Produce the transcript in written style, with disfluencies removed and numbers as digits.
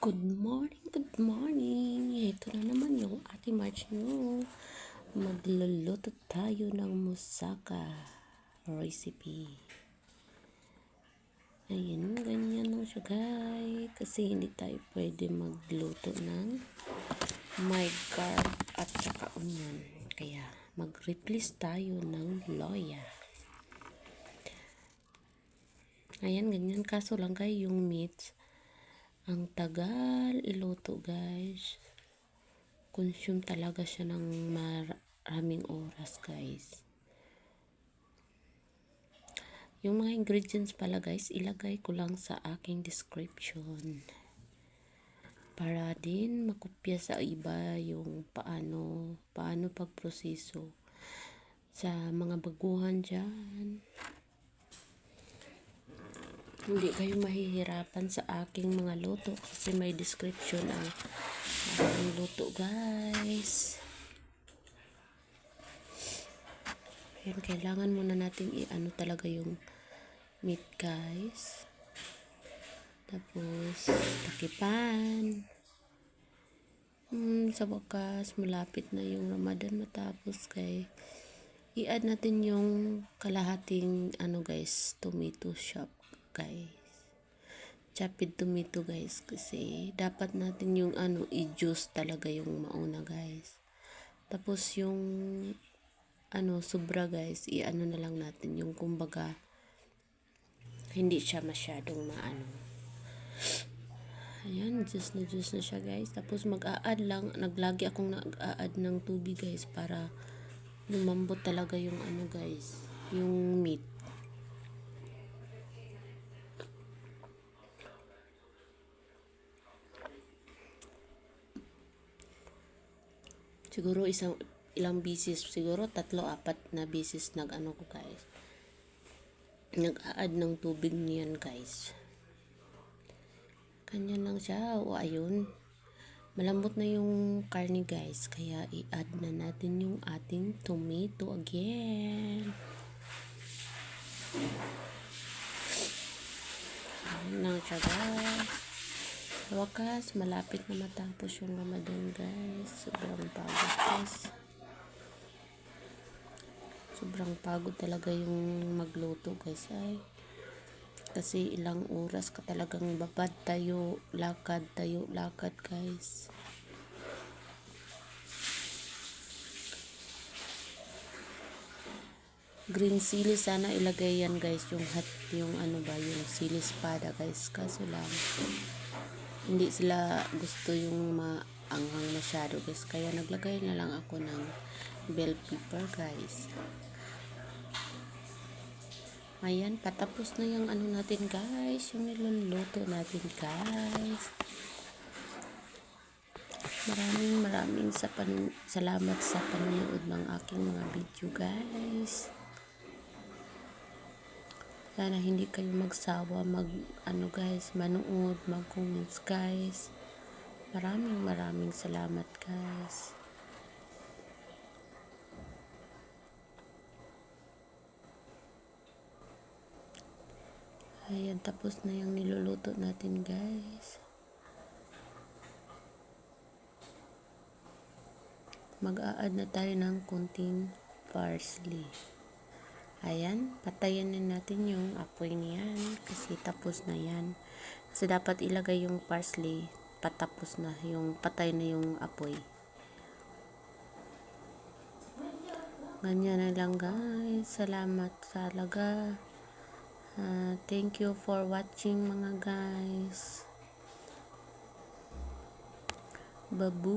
Good morning, good morning. Ito na naman yung ating marching. Magluluto tayo ng moussaka recipe. Ayan, ganyan lang siya guys. Kasi hindi tayo pwede magluto ng may garb at saka onion. Kaya mag-replace tayo ng loya. Ayan, ganyan. Kaso lang guys, yung meats ang tagal iluto guys. Consume talaga siya ng maraming oras guys. Yung mga ingredients pala guys, ilagay ko lang sa aking description. Para din makopya sa iba yung paano pagproseso sa mga baguhan dyan. Hindi kayo mahihirapan sa aking mga luto kasi may description ang aking luto guys. Ayan, kailangan muna natin i-ano talaga yung meat guys. Tapos takipan. Sa wakas malapit na yung Ramadan matapos guys. I-add natin yung kalahating guys, tomato shop guys. Chopped tomato guys kasi dapat natin yung i-juice talaga yung mauna guys. Tapos yung sobra guys, i-ano na lang natin yung kumbaga hindi siya masyadong Ayan, juice na siya guys. Tapos mag-a-add lang, naglagi akong nag-a-add ng tubig guys para lumambot talaga yung guys, yung meat. Siguro ilang bisis, siguro 3-4 na bisis ko guys. Nag-a-add ng tubig niyan guys. Ganyan lang siya. O ayun. Malambot na yung karne guys. Kaya i-add na natin yung ating tomato again. Ayan lang siya guys. Sa wakas, malapit na matapos yung Ramadan guys. Sobrang pagod guys. Sobrang pagod talaga yung magluto guys ay. Kasi ilang oras ka talagang babad tayo, lakad guys. Green chili sana ilagay yan guys, yung yung yung chili espada guys. Kaso lang hindi sila gusto yung maanghang masyado guys. Kaya naglagay na lang ako ng bell pepper guys. Ayan, patapos na yung natin guys, yung niluluto natin guys. Maraming salamat sa panonood ng aking mga video guys. Sana hindi kayo magsawa guys, manood, mag-comments guys. Maraming salamat guys. Ayan, tapos na yung niluluto natin guys. Mag-a-add na tayo ng konting parsley. Ayan, patayin na natin yung apoy niyan kasi tapos na yan. Kasi dapat ilagay yung parsley patapos na, yung patay na yung apoy. Ganyan na lang guys. Salamat talaga. Thank you for watching mga guys. Babu.